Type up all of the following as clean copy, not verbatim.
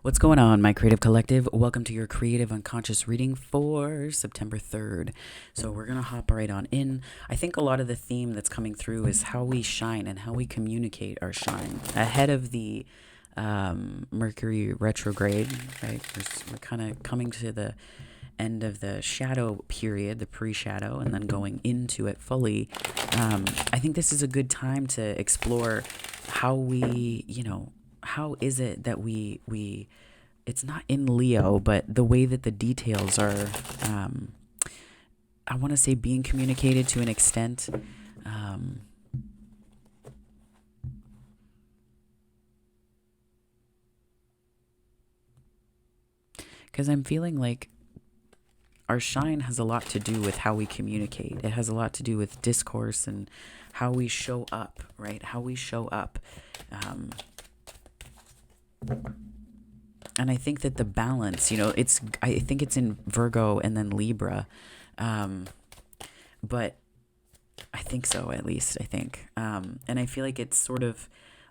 What's going on, my creative collective? Welcome to your creative unconscious reading for September 3rd. So, we're going to hop right on in. I think a lot of the theme that's coming through is how we shine and how we communicate our shine ahead of the Mercury retrograde, right? We're kind of coming to the end of the shadow period, the pre-shadow, and then going into it fully. I think this is a good time to explore how we, how is it that we it's not in Leo, but the way that the details are, I want to say, being communicated to an extent. Because I'm feeling like our shine has a lot to do with how we communicate. It has a lot to do with discourse and how we show up, right? How we show up. And I think that the balance, I think it's in Virgo and then Libra. But I think so, at least, I think. And I feel like it's sort of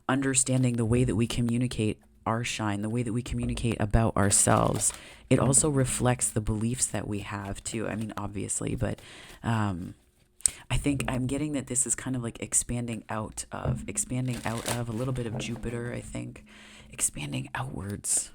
understanding the way that we communicate our shine, the way that we communicate about ourselves. It also reflects the beliefs that we have, too. I mean, obviously, but I think I'm getting that this is kind of like expanding out of a little bit of Jupiter, I think. Expanding outwards.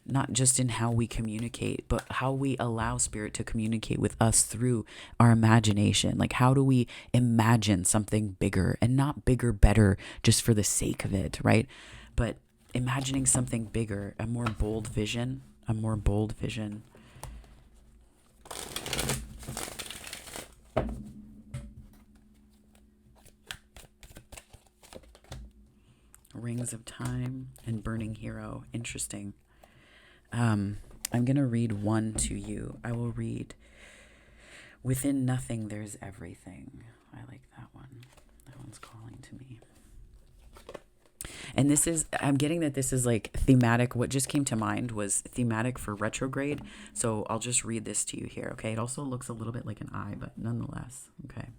Not just in how we communicate, but how we allow spirit to communicate with us through our imagination. Like, how do we imagine something bigger, and not bigger, better just for the sake of it, right? But imagining something bigger, a more bold vision. Rings of Time and Burning Hero. Interesting. I'm going to read one to you. I will read Within Nothing There's Everything. I like that one. That one's calling to me. And I'm getting that this is like thematic. What just came to mind was thematic for retrograde. So I'll just read this to you here, okay? It also looks a little bit like an eye, but nonetheless, okay.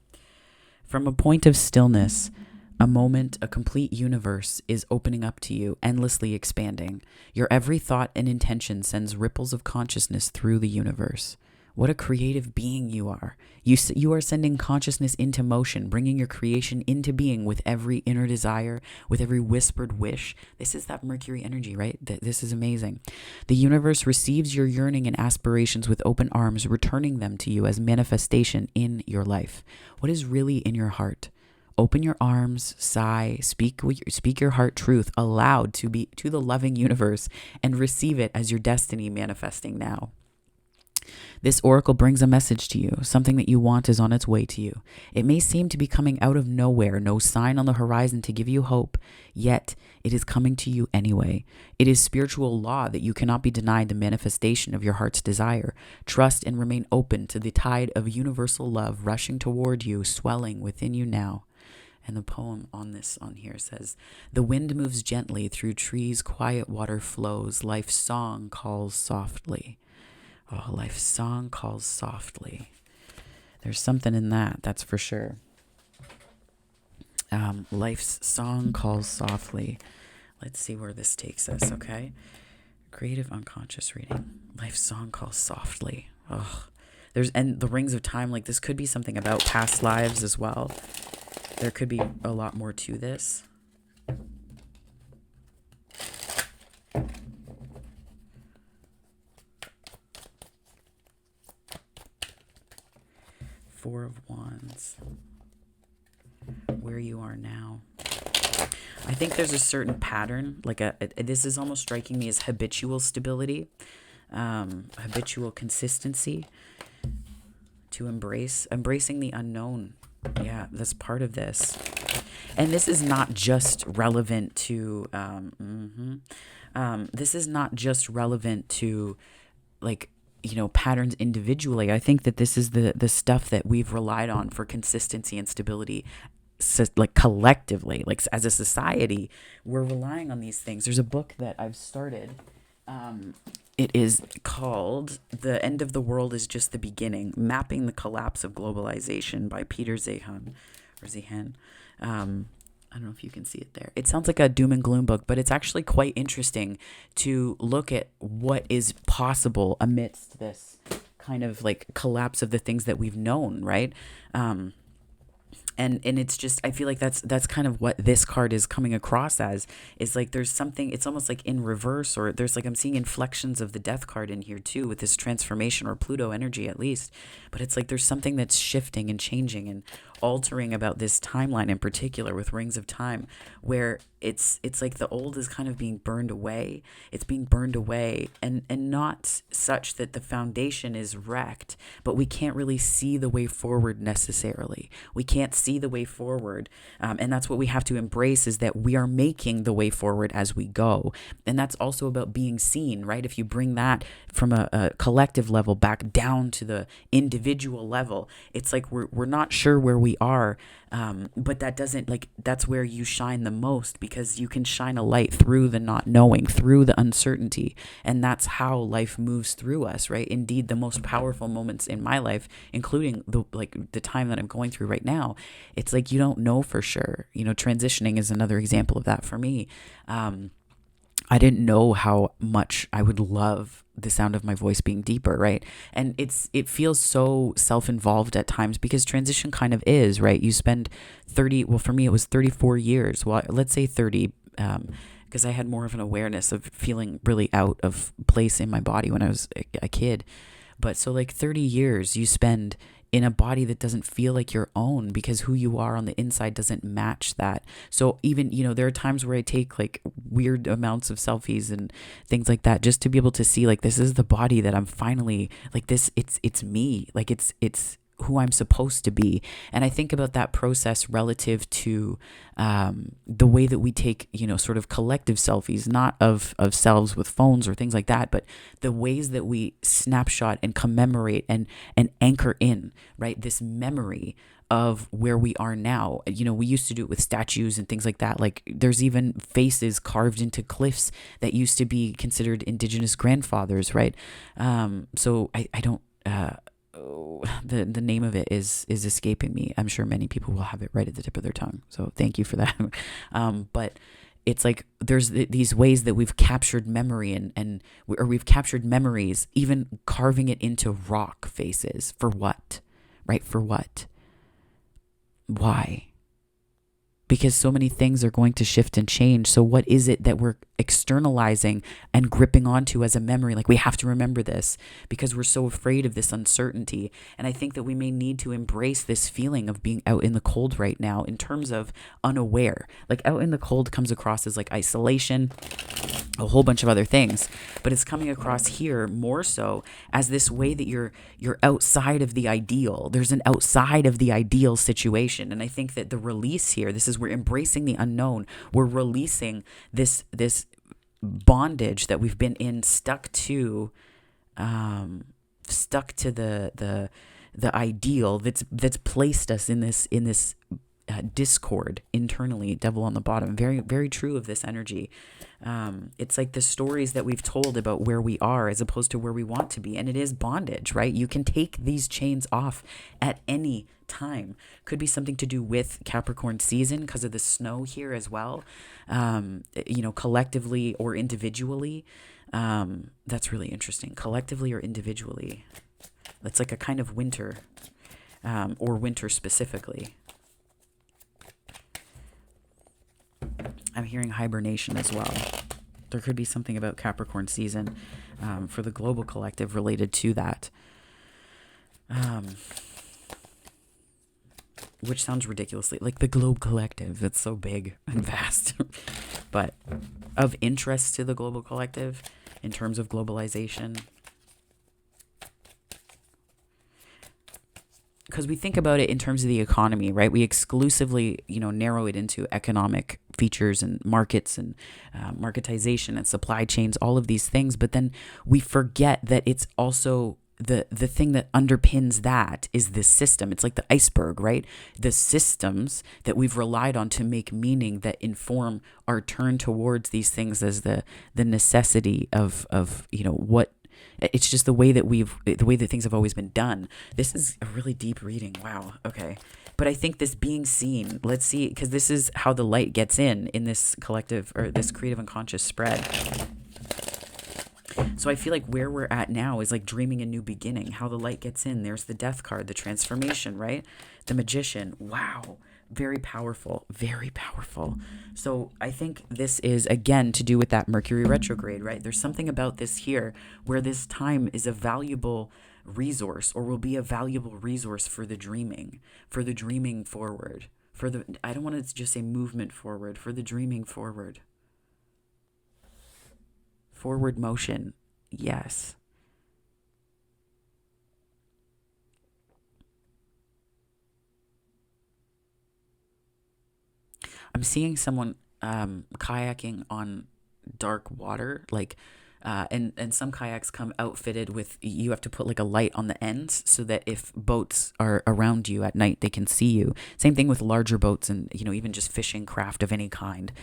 From a point of stillness, a moment, a complete universe is opening up to you, endlessly expanding. Your every thought and intention sends ripples of consciousness through the universe. What a creative being you are. You are sending consciousness into motion, bringing your creation into being with every inner desire, with every whispered wish. This is that Mercury energy, right? This is amazing. The universe receives your yearning and aspirations with open arms, returning them to you as manifestation in your life. What is really in your heart? Open your arms, sigh, speak your heart truth aloud to the loving universe, and receive it as your destiny manifesting now. This oracle brings a message to you. Something that you want is on its way to you. It may seem to be coming out of nowhere, no sign on the horizon to give you hope, yet it is coming to you anyway. It is spiritual law that you cannot be denied the manifestation of your heart's desire. Trust and remain open to the tide of universal love rushing toward you, swelling within you now. And the poem on here says, the wind moves gently through trees, quiet water flows, life's song calls softly. Oh, life's song calls softly. There's something in that, that's for sure. Life's song calls softly. Let's see where this takes us, okay? Creative unconscious reading. Life's song calls softly. Oh, and the rings of time, like this could be something about past lives as well. There could be a lot more to this. Four of Wands. Where you are now. I think there's a certain pattern, this is almost striking me as habitual stability, habitual consistency, to embracing the unknown. Yeah, that's part of this. And this is not just relevant to, this is not just relevant to, patterns individually. I think that this is the stuff that we've relied on for consistency and stability, collectively, as a society, we're relying on these things. There's a book that I've started. It is called The End of the World is Just the Beginning, Mapping the Collapse of Globalization by Peter Zehan. I don't know if you can see it there. It sounds like a doom and gloom book, but it's actually quite interesting to look at what is possible amidst this kind of like collapse of the things that we've known, right? And it's just, I feel like that's kind of what this card is coming across as, is like there's something, it's almost like in reverse, or there's like, I'm seeing inflections of the death card in here too with this transformation or Pluto energy at least. But it's like there's something that's shifting and changing and altering about this timeline in particular with Rings of Time, where it's like the old is kind of being burned away. It's being burned away, and not such that the foundation is wrecked, but we can't really see the way forward necessarily. We can't see the way forward, and that's what we have to embrace, is that we are making the way forward as we go. And that's also about being seen, right? If you bring that from a collective level back down to the individual level, it's like we're not sure where we are, but that doesn't, like, that's where you shine the most, because you can shine a light through the not knowing, through the uncertainty, and that's how life moves through us, right? Indeed, the most powerful moments in my life, including the time that I'm going through right now, it's like you don't know for sure. Transitioning is another example of that for me. I didn't know how much I would love the sound of my voice being deeper, right? And it feels so self-involved at times, because transition kind of is, right? You spend 30, well, for me it was 34 years. Well, let's say 30, because I had more of an awareness of feeling really out of place in my body when I was a kid. But so like 30 years you spend in a body that doesn't feel like your own, because who you are on the inside doesn't match that. So even, there are times where I take like weird amounts of selfies and things like that, just to be able to see, like, this is the body that I'm finally, like, this, it's me, like it's who I'm supposed to be. And I think about that process relative to the way that we take, sort of collective selfies, not of selves with phones or things like that, but the ways that we snapshot and commemorate and anchor in, right, this memory of where we are now. We used to do it with statues and things like that. Like, there's even faces carved into cliffs that used to be considered indigenous grandfathers, right? So I don't... the name of it is escaping me. I'm sure many people will have it right at the tip of their tongue, so thank you for that. But it's like there's these ways that we've captured memory or we've captured memories, even carving it into rock faces. For what? Right? For what? Why? Because so many things are going to shift and change. So what is it that we're externalizing and gripping onto as a memory? Like, we have to remember this because we're so afraid of this uncertainty. And I think that we may need to embrace this feeling of being out in the cold right now in terms of unaware. Like, out in the cold comes across as like isolation, a whole bunch of other things, but it's coming across here more so as this way that you're outside of the ideal. There's an outside of the ideal situation. And I think that the release here, we're embracing the unknown. We're releasing this bondage that we've been in, stuck to the ideal that's placed us in this discord internally, devil on the bottom. Very, very true of this energy. It's like the stories that we've told about where we are as opposed to where we want to be. And it is bondage, right? You can take these chains off at any time. Could be something to do with Capricorn season because of the snow here as well. Collectively or individually. That's really interesting. Collectively or individually. That's like a kind of winter, or winter specifically. I'm hearing hibernation as well. There could be something about Capricorn season for the global collective related to that. Which sounds ridiculously like the globe collective. It's so big and vast. But of interest to the global collective in terms of globalization. Because we think about it in terms of the economy, right? We exclusively, narrow it into economic features and markets and marketization and supply chains, all of these things. But then we forget that it's also the thing that underpins that is this system. It's like the iceberg, right? The systems that we've relied on to make meaning that inform our turn towards these things as the necessity of what It's just the way that things have always been done. This is a really deep reading. Wow. Okay. But I think this being seen, let's see, because this is how the light gets in this collective or this creative unconscious spread. So I feel like where we're at now is like dreaming a new beginning, how the light gets in. There's the death card, the transformation, right? The magician. Wow. Very powerful, very powerful. So I think this is, again, to do with that Mercury retrograde, right? There's something about this here where this time is a valuable resource, or will be a valuable resource for the dreaming forward. I don't want to just say movement forward, for the dreaming forward. Forward motion, yes. I'm seeing someone kayaking on dark water, like, and some kayaks come outfitted with, you have to put like a light on the ends so that if boats are around you at night, they can see you. Same thing with larger boats and, even just fishing craft of any kind.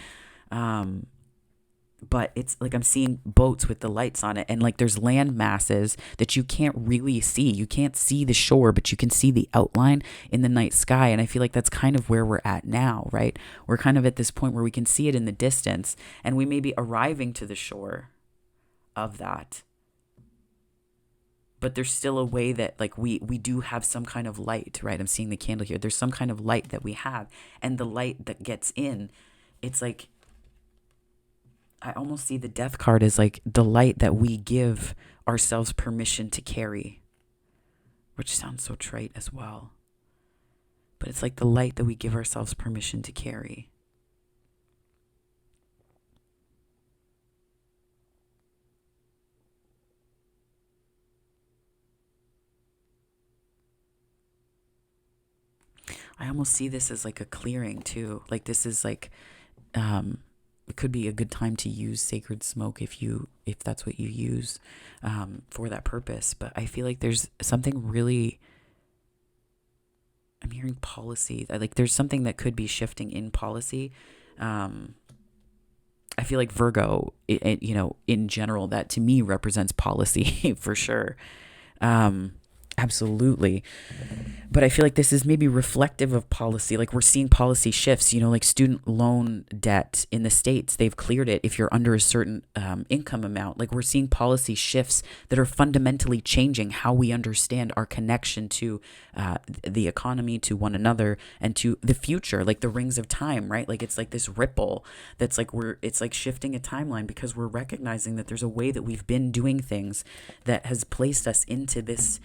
But it's like I'm seeing boats with the lights on it, and like there's land masses that you can't really see. You can't see the shore, but you can see the outline in the night sky. And I feel like that's kind of where we're at now, right? We're kind of at this point where we can see it in the distance, and we may be arriving to the shore of that. But there's still a way that like we do have some kind of light, right? I'm seeing the candle here. There's some kind of light that we have, and the light that gets in, it's like, I almost see the death card as like the light that we give ourselves permission to carry, which sounds so trite as well. But it's like the light that we give ourselves permission to carry. I almost see this as like a clearing too. Like this is like, it could be a good time to use sacred smoke if that's what you use for that purpose. But I feel like there's something really, I'm hearing policy. Like there's something that could be shifting in policy. I feel like Virgo, in general, that to me represents policy for sure. Absolutely. But I feel like this is maybe reflective of policy. Like we're seeing policy shifts, like student loan debt in the States, they've cleared it if you're under a certain income amount. Like we're seeing policy shifts that are fundamentally changing how we understand our connection to the economy, to one another, and to the future, like the rings of time, right? Like it's like this ripple that's like it's like shifting a timeline because we're recognizing that there's a way that we've been doing things that has placed us into this.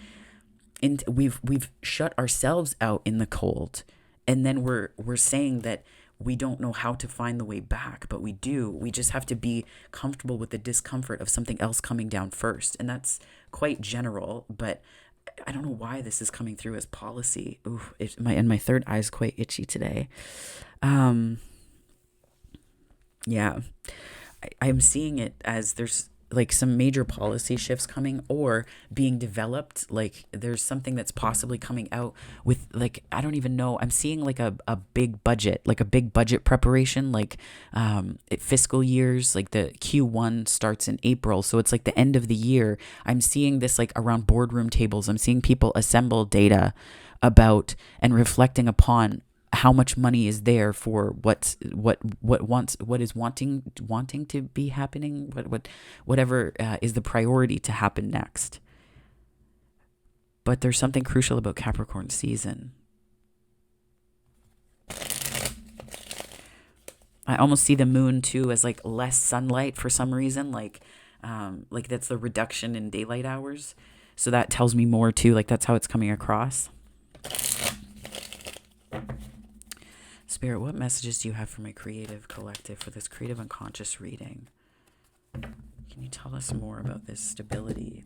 And we've shut ourselves out in the cold, and then we're saying that we don't know how to find the way back, but we do. We just have to be comfortable with the discomfort of something else coming down first, and that's quite general. But I don't know why this is coming through as policy. Ooh, my third eye is quite itchy today. Yeah, I'm seeing it as there's like some major policy shifts coming or being developed. Like there's something that's possibly coming out with like, I don't even know. I'm seeing like a big budget, like a big budget preparation, like fiscal years, like the Q1 starts in April. So it's like the end of the year. I'm seeing this like around boardroom tables. I'm seeing people assemble data about and reflecting upon how much money is there for what is wanting to be happening, whatever is the priority to happen next. But there's something crucial about Capricorn season. I almost see the moon too as like less sunlight for some reason, like that's the reduction in daylight hours. So that tells me more too, like that's how it's coming across. Spirit, what messages do you have for my creative collective for this creative unconscious reading? Can you tell us more about this stability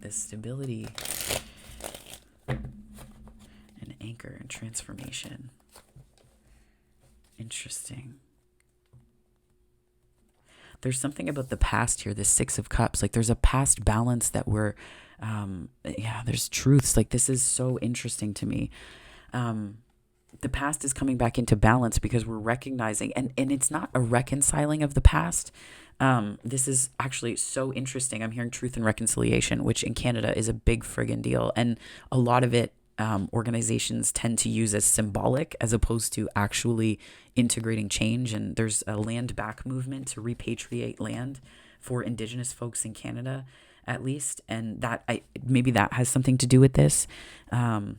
and anchor and transformation? Interesting. There's something about the past here, this Six of Cups. Like there's a past balance that we're, there's truths. Like this is so interesting to me. The past is coming back into balance because we're recognizing, and it's not a reconciling of the past. This is actually so interesting. I'm hearing truth and reconciliation, which in Canada is a big friggin' deal. And a lot of it, organizations tend to use as symbolic as opposed to actually integrating change. And there's a land back movement to repatriate land for Indigenous folks in Canada, at least. And maybe that has something to do with this. And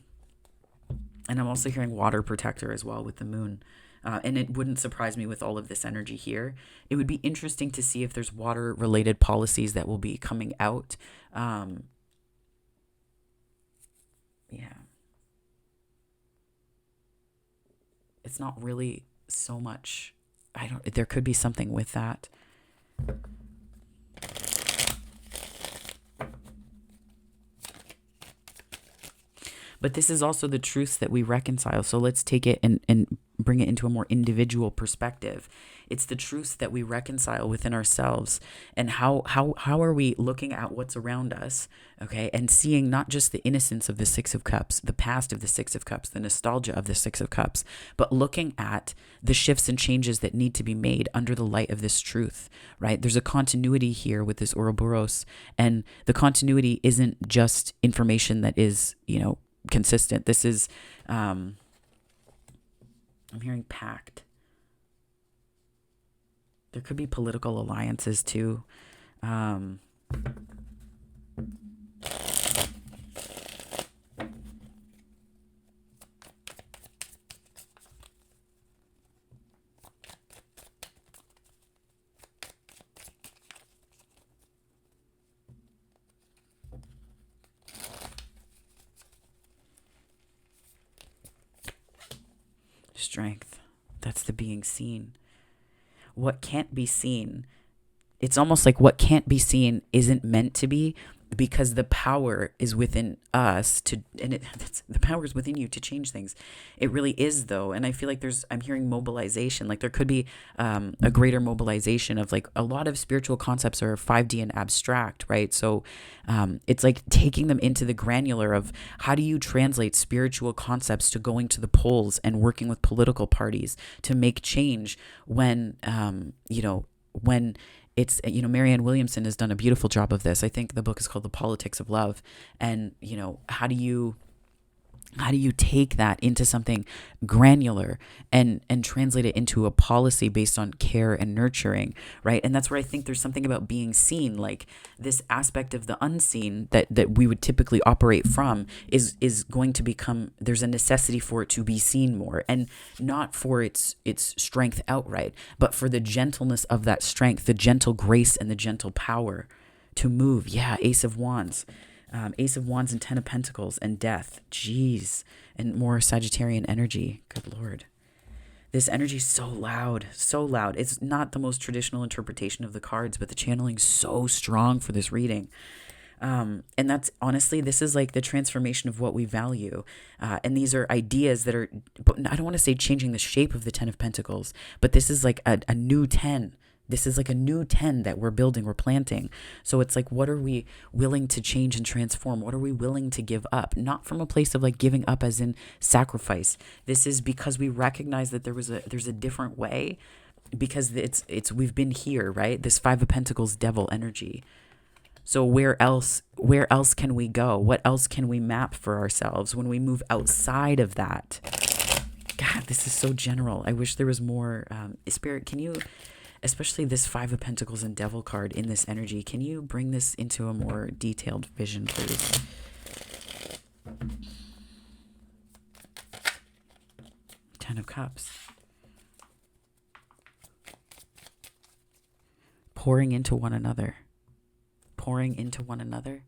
I'm also hearing water protector as well with the moon. And it wouldn't surprise me with all of this energy here. It would be interesting to see if there's water related policies that will be coming out. Yeah. It's not really so much. There could be something with that. But this is also the truths that we reconcile. So let's take it and bring it into a more individual perspective. It's the truths that we reconcile within ourselves. And how are we looking at what's around us, okay, and seeing not just the innocence of the Six of Cups, the past of the Six of Cups, the nostalgia of the Six of Cups, but looking at the shifts and changes that need to be made under the light of this truth, right? There's a continuity here with this Ouroboros, and the continuity isn't just information that is, consistent. This is, I'm hearing pact. There could be political alliances too. Strength. That's the being seen. What can't be seen, it's almost like what can't be seen isn't meant to be, because the power is within us the power is within you to change things. It really is, though. And I feel like I'm hearing mobilization. Like there could be a greater mobilization of, like, a lot of spiritual concepts are 5D and abstract, right? So it's like taking them into the granular of how do you translate spiritual concepts to going to the polls and working with political parties to make change when, when it's, Marianne Williamson has done a beautiful job of this. I think the book is called The Politics of Love. And, how do you take that into something granular and translate it into a policy based on care and nurturing, right? And that's where I think there's something about being seen, like this aspect of the unseen that we would typically operate from is going to become, there's a necessity for it to be seen more, and not for its strength outright, but for the gentleness of that strength, the gentle grace and the gentle power to move. Yeah, Ace of Wands. Ace of Wands and Ten of Pentacles and Death. Jeez. And more Sagittarian energy. Good Lord. This energy is so loud. So loud. It's not the most traditional interpretation of the cards, but the channeling is so strong for this reading. And that's, honestly, this is like the transformation of what we value. And these are ideas that are, I don't want to say changing the shape of the Ten of Pentacles, but this is like a new 10. This is like a new 10 that we're building, we're planting. So it's like, what are we willing to change and transform? What are we willing to give up? Not from a place of like giving up as in sacrifice. This is because we recognize that there's a different way, because we've been here, right? This Five of Pentacles devil energy. So where else can we go? What else can we map for ourselves when we move outside of that? God, this is so general. I wish there was more. Spirit, can you, especially this Five of Pentacles and Devil card in this energy, can you bring this into a more detailed vision, please? Ten of Cups. Pouring into one another. Pouring into one another.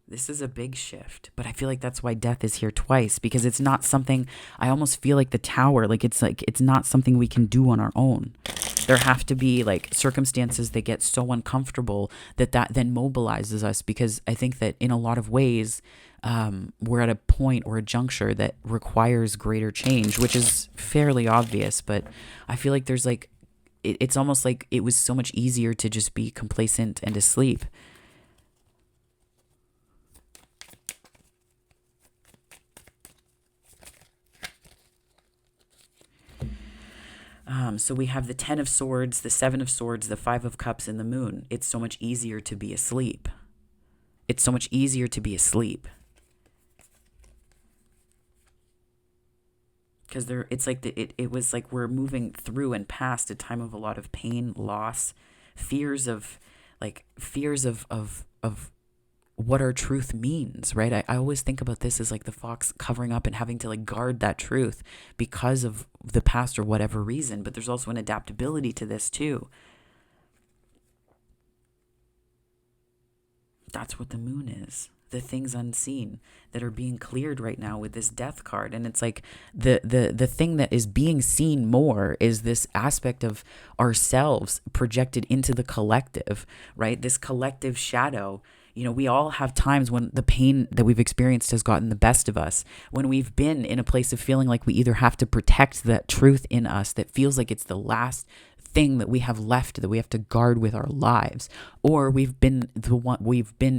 This is a big shift, but I feel like that's why Death is here twice, because it's not something, I almost feel like the Tower, like it's not something we can do on our own. There have to be like circumstances that get so uncomfortable that then mobilizes us, because I think that in a lot of ways, we're at a point or a juncture that requires greater change, which is fairly obvious, but I feel like there's like, it's almost like it was so much easier to just be complacent and asleep. So we have the 10 of Swords, the 7 of Swords, the 5 of Cups, and the Moon. It's so much easier to be asleep. It's so much easier to be asleep. Because it's like it was like we're moving through and past a time of a lot of pain, loss, fears of what our truth means, right? I always think about this as like the fox covering up and having to like guard that truth because of the past or whatever reason. But there's also an adaptability to this too. That's what the moon is. The things unseen that are being cleared right now with this death card. And it's like the thing that is being seen more is this aspect of ourselves projected into the collective, right? This collective shadow. You know, we all have times when the pain that we've experienced has gotten the best of us, when we've been in a place of feeling like we either have to protect that truth in us that feels like it's the last thing that we have left that we have to guard with our lives, or we've been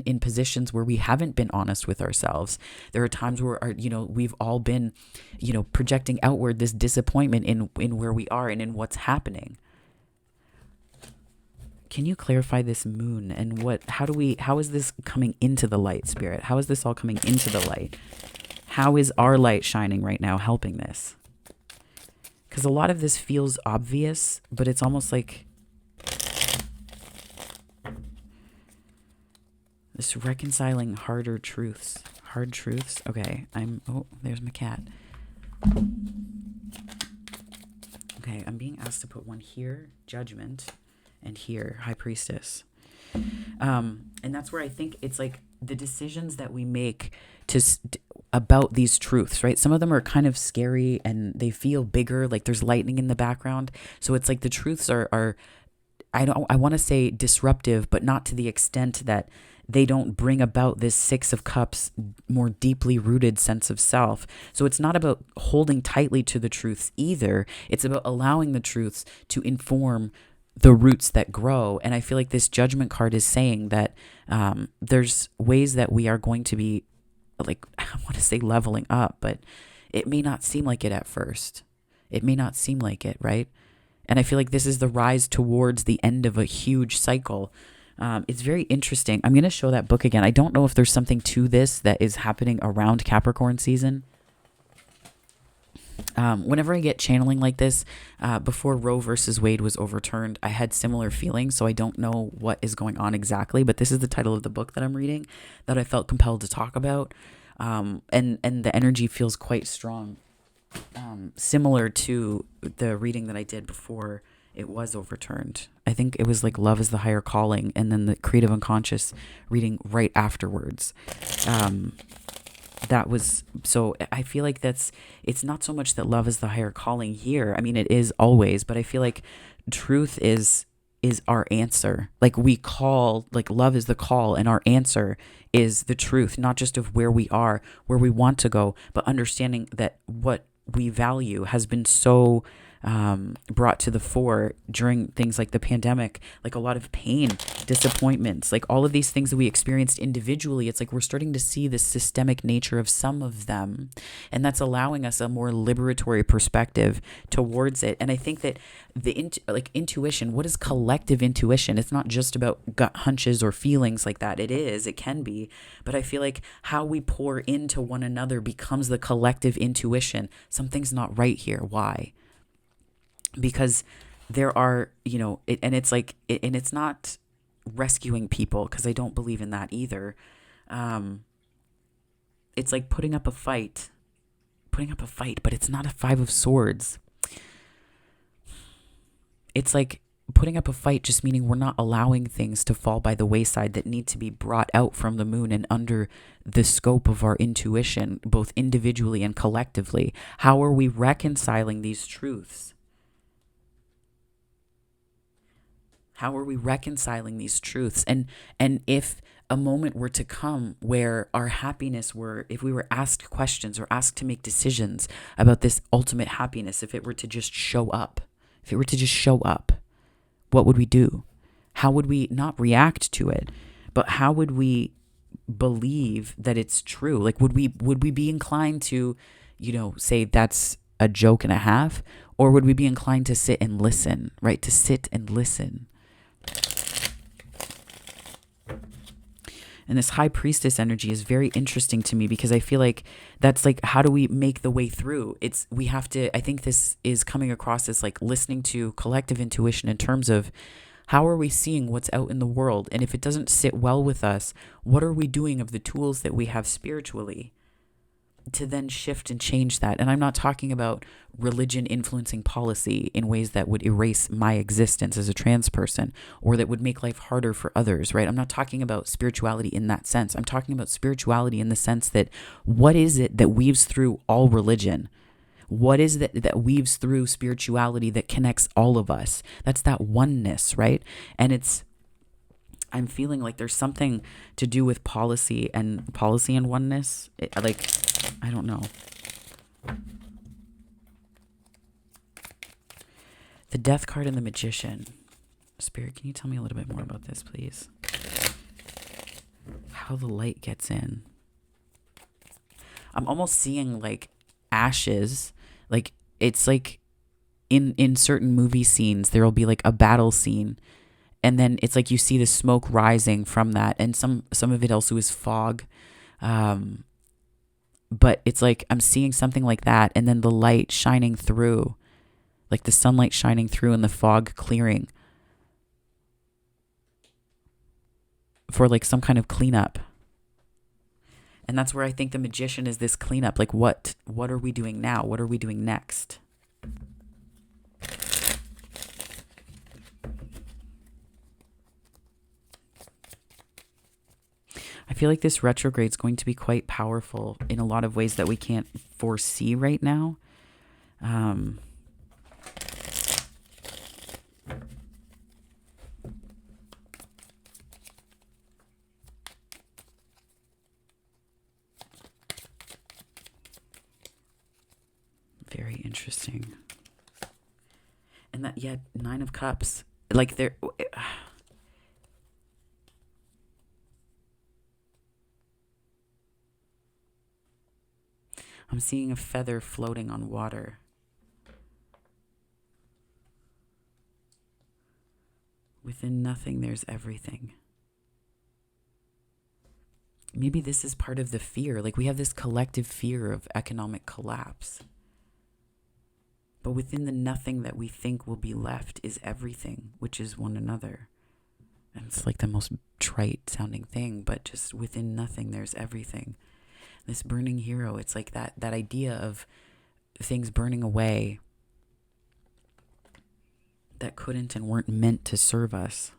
in positions where we haven't been honest with ourselves. There are times where we've all been projecting outward this disappointment in where we are and in what's happening. Can you clarify this moon and how is this coming into the light, Spirit? How is this all coming into the light? How is our light shining right now helping this? Because a lot of this feels obvious, but it's almost like this reconciling hard truths. Okay, there's my cat. Okay, I'm being asked to put one here, Judgment, and here, High Priestess. And that's where I think it's like the decisions that we make about these truths, right? Some of them are kind of scary and they feel bigger, like there's lightning in the background. So it's like the truths are I want to say disruptive, but not to the extent that they don't bring about this 6 of Cups, more deeply rooted sense of self. So it's not about holding tightly to the truths either. It's about allowing the truths to inform the roots that grow. And I feel like this Judgment card is saying that there's ways that we are going to be, like, I want to say leveling up, but it may not seem like it at first. It may not seem like it, right? And I feel like this is the rise towards the end of a huge cycle. It's very interesting. I'm going to show that book again. I don't know if there's something to this that is happening around Capricorn season. Whenever I get channeling like this, before Roe versus Wade was overturned, I had similar feelings, so I don't know what is going on exactly, but this is the title of the book that I'm reading that I felt compelled to talk about, and the energy feels quite strong, similar to the reading that I did before it was overturned. I think it was like Love is the Higher Calling, and then the Creative Unconscious reading right afterwards. That was, so I feel like it's not so much that love is the higher calling here. I mean, it is always, but I feel like truth is our answer. Like we call, like love is the call, and our answer is the truth, not just of where we are, where we want to go, but understanding that what we value has been so brought to the fore during things like the pandemic, like a lot of pain, disappointments, like all of these things that we experienced individually. It's like we're starting to see the systemic nature of some of them, and that's allowing us a more liberatory perspective towards it. And I think that intuition, what is collective intuition? It's not just about gut hunches or feelings like that. It can be, but I feel like how we pour into one another becomes the collective intuition. Something's not right here. Why? Because there are, and it's like, and it's not rescuing people, because I don't believe in that either. It's like putting up a fight, but it's not a 5 of Swords. It's like putting up a fight, just meaning we're not allowing things to fall by the wayside that need to be brought out from the moon and under the scope of our intuition, both individually and collectively. How are we reconciling these truths? How are we reconciling these truths? And if a moment were to come where our happiness if we were asked questions or asked to make decisions about this ultimate happiness, if it were to just show up, what would we do? How would we not react to it, but how would we believe that it's true? Like, would we be inclined to, say that's a joke and a half? Or would we be inclined to sit and listen, right? To sit and listen. And this high priestess energy is very interesting to me because I feel like that's like, how do we make the way through? We have to, I think this is coming across as like listening to collective intuition in terms of how are we seeing what's out in the world? And if it doesn't sit well with us, what are we doing of the tools that we have spiritually to then shift and change that? And I'm not talking about religion influencing policy in ways that would erase my existence as a trans person or that would make life harder for others, right? I'm not talking about spirituality in that sense. I'm talking about spirituality in the sense that what is it that weaves through all religion? What is that weaves through spirituality that connects all of us? That's that oneness, right? And I'm feeling like there's something to do with policy and oneness. I don't know. The Death card and the Magician. Spirit, can you tell me a little bit more about this, please? How the light gets in. I'm almost seeing like ashes. Like it's like in certain movie scenes, there will be like a battle scene. And then it's like you see the smoke rising from that. And some of it also is fog. But it's like I'm seeing something like that. And then the light shining through. Like the sunlight shining through and the fog clearing. For like some kind of cleanup. And that's where I think the Magician is this cleanup. Like what are we doing now? What are we doing next? I feel like this retrograde is going to be quite powerful in a lot of ways that we can't foresee right now. Very interesting. And that, yeah, 9 of Cups. Like there... I'm seeing a feather floating on water. Within nothing, there's everything. Maybe this is part of the fear. Like we have this collective fear of economic collapse. But within the nothing that we think will be left is everything, which is one another. And it's like the most trite sounding thing, but just within nothing, there's everything. This burning hero, it's like that idea of things burning away that couldn't and weren't meant to serve us.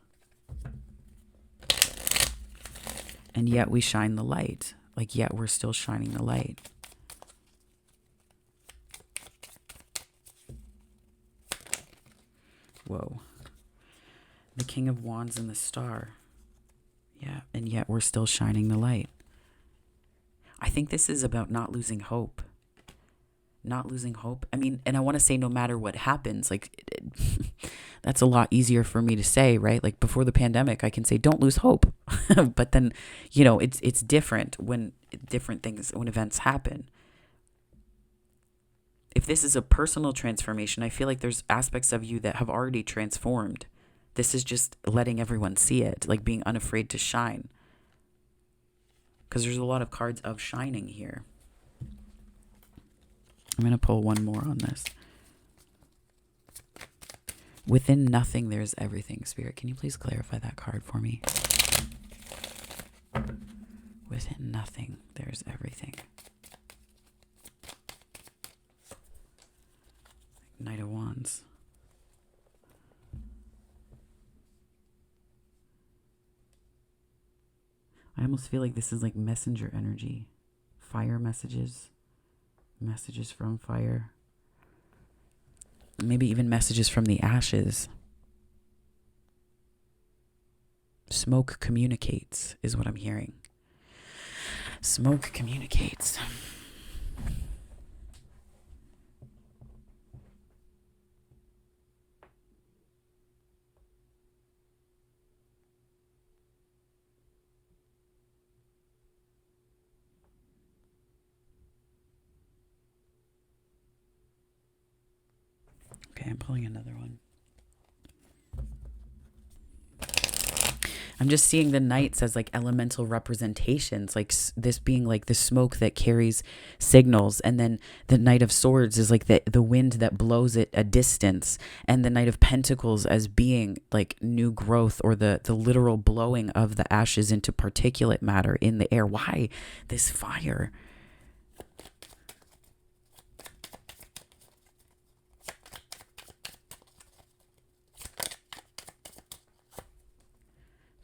And yet we shine the light. Like yet we're still shining the light. Whoa. The King of Wands and the Star. Yeah, and yet we're still shining the light. I think this is about not losing hope. Not losing hope. I mean, and I want to say no matter what happens, like that's a lot easier for me to say, right? Like before the pandemic, I can say don't lose hope. But then, it's different when different things, when events happen. If this is a personal transformation, I feel like there's aspects of you that have already transformed. This is just letting everyone see it, like being unafraid to shine. Because there's a lot of cards of shining here. I'm going to pull one more on this. Within nothing, there's everything. Spirit, can you please clarify that card for me? Within nothing, there's everything. Knight of Wands. I almost feel like this is like messenger energy. Fire messages. Messages from fire. Maybe even messages from the ashes. Smoke communicates is what I'm hearing. Smoke communicates. Okay, I'm pulling another one. I'm just seeing the knights as like elemental representations, like this being like the smoke that carries signals. And then the Knight of Swords is like the wind that blows it a distance. And the Knight of Pentacles as being like new growth, or the literal blowing of the ashes into particulate matter in the air. Why this fire?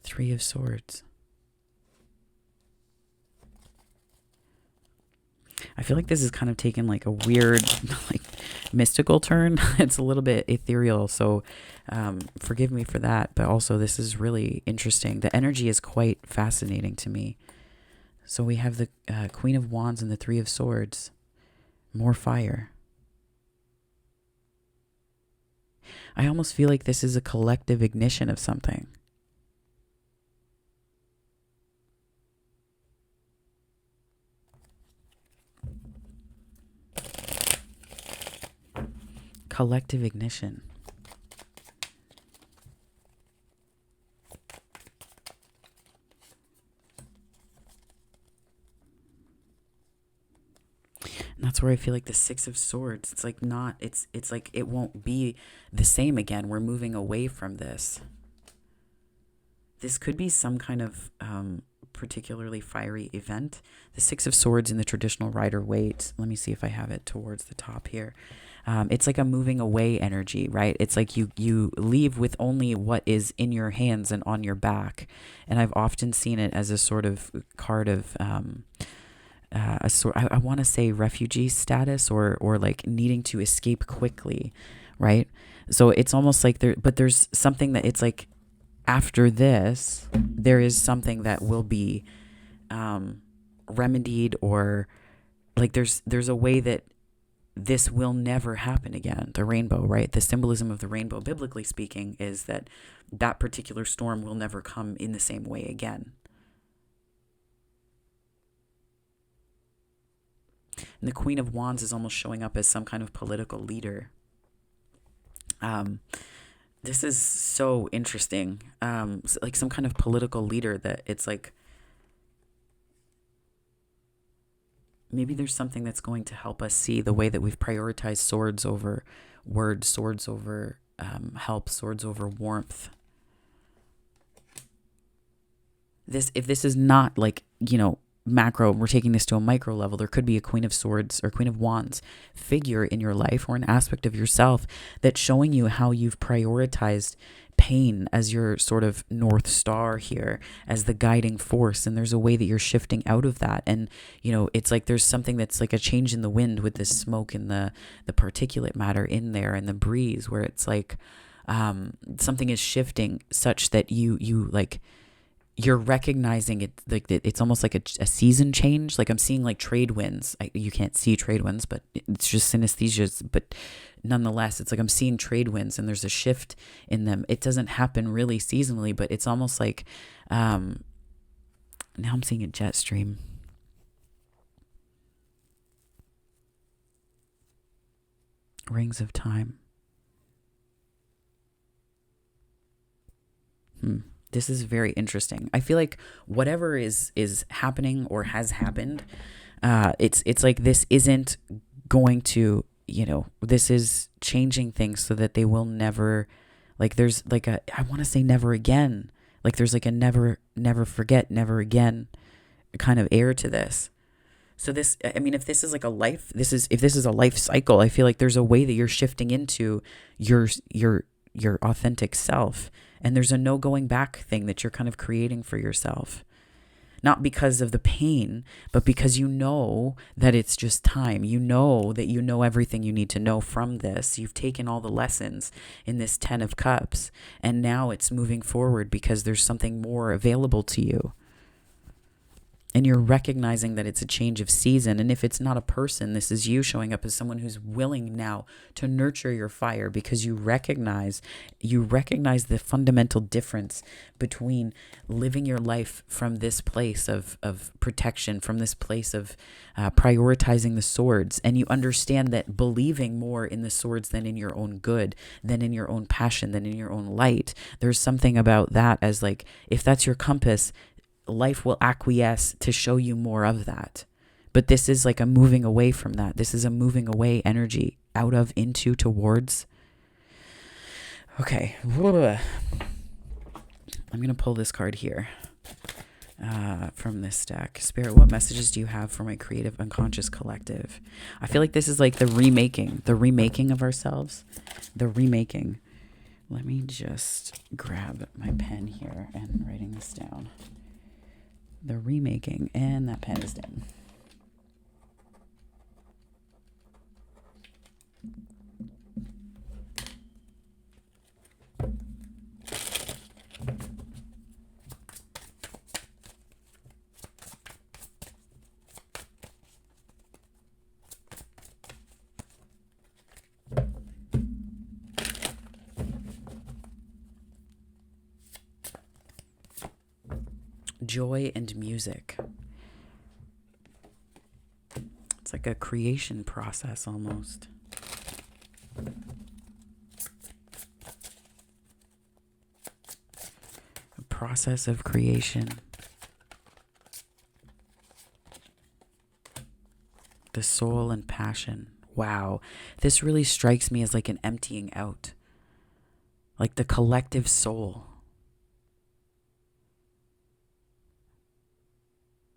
Three of Swords. I feel like this is kind of taken like a weird, like mystical turn. It's a little bit ethereal, so forgive me for that. But also, this is really interesting. The energy is quite fascinating to me. So we have the Queen of Wands and the Three of Swords. More fire. I almost feel like this is a collective ignition of something. Collective ignition. And that's where I feel like the Six of Swords, it's like not, it's like it won't be the same again. We're moving away from this. This could be some kind of particularly fiery event. The Six of Swords in the traditional Rider-Waite. Let me see if I have it towards the top here. It's like a moving away energy, right? It's like you leave with only what is in your hands and on your back. And I've often seen it as a sort of card of I want to say refugee status, or like needing to escape quickly, right? So it's almost like there's something that it's like after this, there is something that will be remedied, or like there's a way that this will never happen again. The rainbow, right? The symbolism of the rainbow, biblically speaking, is that particular storm will never come in the same way again. And the Queen of Wands is almost showing up as some kind of political leader. This is so interesting. Like some kind of political leader that it's like, maybe there's something that's going to help us see the way that we've prioritized swords over words, swords over help, swords over warmth. If this is not like, macro, we're taking this to a micro level, there could be a Queen of Swords or Queen of Wands figure in your life, or an aspect of yourself that's showing you how you've prioritized pain as your sort of North Star here, as the guiding force. And there's a way that you're shifting out of that. And, it's like there's something that's like a change in the wind with the smoke and the particulate matter in there, and the breeze, where it's like something is shifting such that you're recognizing it, like it's almost like a season change. Like I'm seeing like trade winds. You can't see trade winds, but it's just synesthesia. But nonetheless, it's like I'm seeing trade winds, and there's a shift in them. It doesn't happen really seasonally, but it's almost like now I'm seeing a jet stream. Rings of time. This is very interesting. I feel like whatever is happening or has happened, it's like this isn't going to, this is changing things so that they will never, like there's like I want to say never again. Like there's like a never forget, never again kind of air to this. So this, I mean, if this is like a life, if this is a life cycle, I feel like there's a way that you're shifting into your authentic self. And there's a no going back thing that you're kind of creating for yourself. Not because of the pain, but because you know that it's just time. You know that you know everything you need to know from this. You've taken all the lessons in this 10 of Cups. And now it's moving forward because there's something more available to you. And you're recognizing that it's a change of season. And if it's not a person, this is you showing up as someone who's willing now to nurture your fire, because you recognize the fundamental difference between living your life from this place of protection, from this place of prioritizing the swords. And you understand that believing more in the swords than in your own good, than in your own passion, than in your own light. There's something about that as like, if that's your compass, life will acquiesce to show you more of that. But this is like a moving away from that. This is a moving away energy, out of, into, towards. Okay. I'm going to pull this card here from this deck. Spirit, what messages do you have for my creative unconscious collective? I feel like this is like the remaking of ourselves. The remaking. Let me just grab my pen here and writing this down. The remaking, and that pen is down. Joy and music. It's like a creation process almost. A process of creation. The soul and passion. Wow. This really strikes me as like an emptying out. Like the collective soul.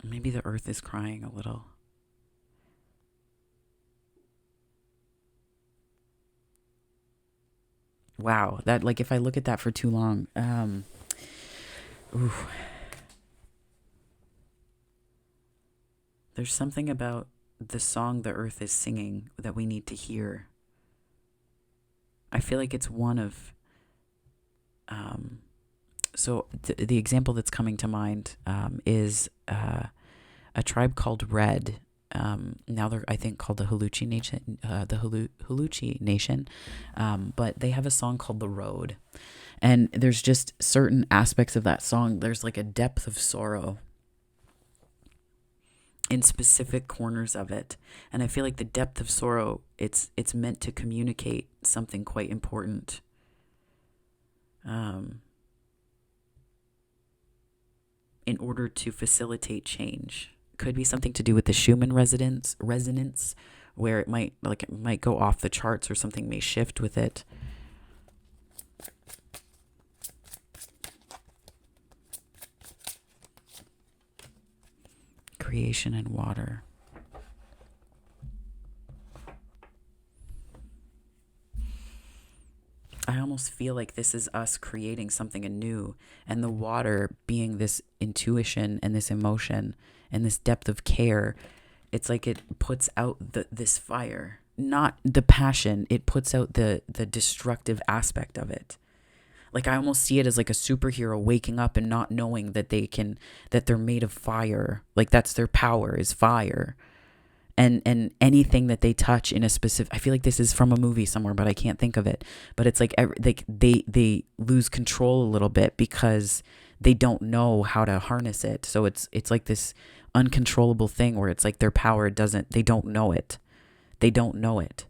Maybe the earth is crying a little. Wow. That, like, if I look at that for too long, there's something about the song the earth is singing that we need to hear. I feel like it's one of, so the example that's coming to mind is a tribe called Red. Now they're, I think, called the Huluchi Nation. Huluchi Nation, but they have a song called "The Road," and there's just certain aspects of that song. There's like a depth of sorrow in specific corners of it, and I feel like the depth of sorrow, it's meant to communicate something quite important. In order to facilitate change. Could be something to do with the Schumann resonance, where it might go off the charts, or something may shift with it. Creation and water. I almost feel like this is us creating something anew, and the water being this intuition and this emotion and this depth of care. It's like it puts out this fire, not the passion. It puts out the destructive aspect of it. Like, I almost see it as like a superhero waking up and not knowing that they're made of fire. Like, that's their power, is fire. And anything that they touch in a specific, I feel like this is from a movie somewhere, but I can't think of it. But it's like they lose control a little bit because they don't know how to harness it. So it's like this uncontrollable thing where it's like their power they don't know it. They don't know it.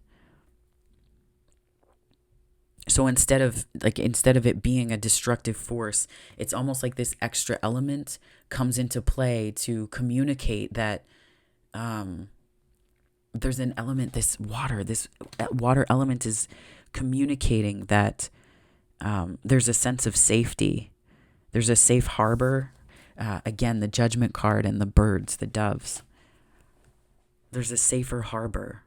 So instead of it being a destructive force, it's almost like this extra element comes into play to communicate that there's an element, this water element is communicating that there's a sense of safety. There's a safe harbor. Again, the Judgment card and the birds, the doves. There's a safer harbor.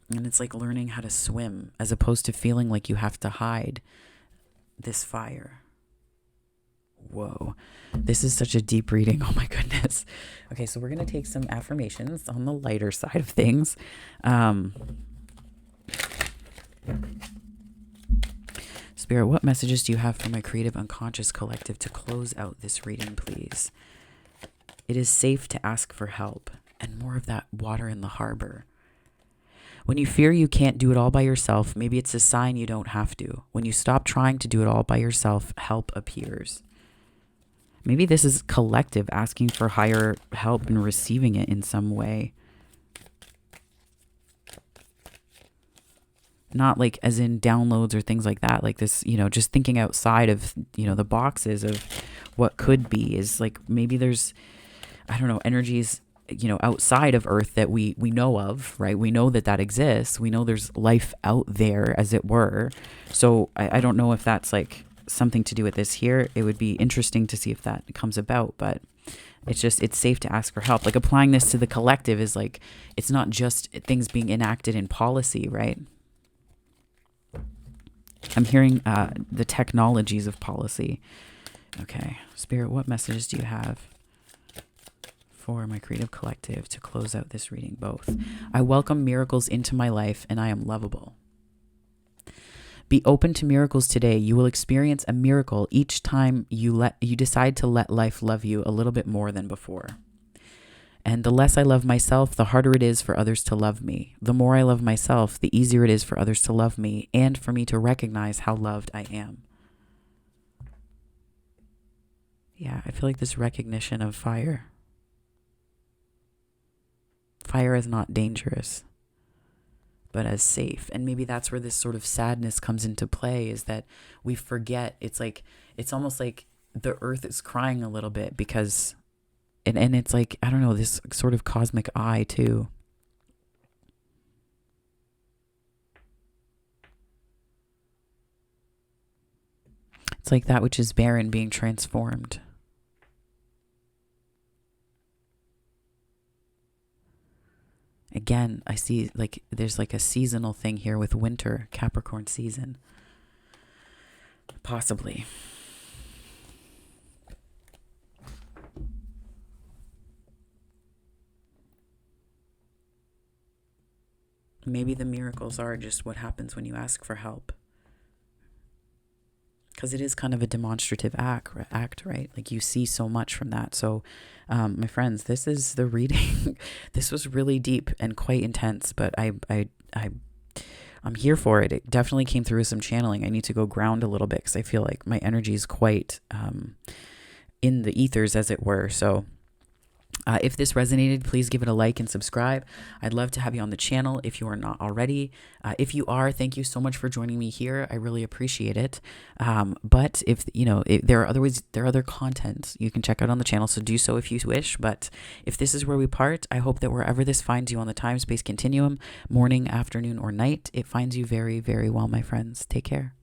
And it's like learning how to swim as opposed to feeling like you have to hide this fire. Whoa, this is such a deep reading. Oh my goodness. Okay, so we're going to take some affirmations on the lighter side of things. Spirit, what messages do you have for my creative unconscious collective to close out this reading, please? It is safe to ask for help, and more of that water in the harbor. When you fear you can't do it all by yourself, maybe it's a sign you don't have to. When you stop trying to do it all by yourself, help appears. Maybe this is collective asking for higher help and receiving it in some way. Not like as in downloads or things like that, like this, just thinking outside of, the boxes of what could be is like, maybe there's, I don't know, energies, outside of Earth that we know of, right? We know that exists. We know there's life out there, as it were. So I don't know if that's like something to do with this here. It would be interesting to see if that comes about, but it's safe to ask for help. Like applying this to the collective is like, it's not just things being enacted in policy, right? I'm hearing the technologies of policy. Okay, Spirit, what messages do you have for my creative collective to close out this reading? Both. I welcome miracles into my life, and I am lovable. Be open to miracles today. You will experience a miracle each time you decide to let life love you a little bit more than before. And the less I love myself, the harder it is for others to love me. The more I love myself, the easier it is for others to love me and for me to recognize how loved I am. Yeah, I feel like this recognition of fire. Fire is not dangerous, but as safe. And maybe that's where this sort of sadness comes into play, is that we forget. It's almost like the earth is crying a little bit because, and it's like, I don't know, this sort of cosmic eye too. It's like that which is barren being transformed. Again, I see like there's like a seasonal thing here with winter, Capricorn season. Possibly. Maybe the miracles are just what happens when you ask for help. Because it is kind of a demonstrative act, right? Like you see so much from that. So, my friends, this is the reading. This was really deep and quite intense, but I'm here for it. It definitely came through with some channeling. I need to go ground a little bit because I feel like my energy is quite in the ethers, as it were. So if this resonated, please give it a like and subscribe. I'd love to have you on the channel if you are not already. If you are, thank you so much for joining me here. I really appreciate it. But if there are other content you can check out on the channel, so do so if you wish. But if this is where we part, I hope that wherever this finds you on the time-space continuum, morning, afternoon, or night, it finds you very, very well, my friends. Take care.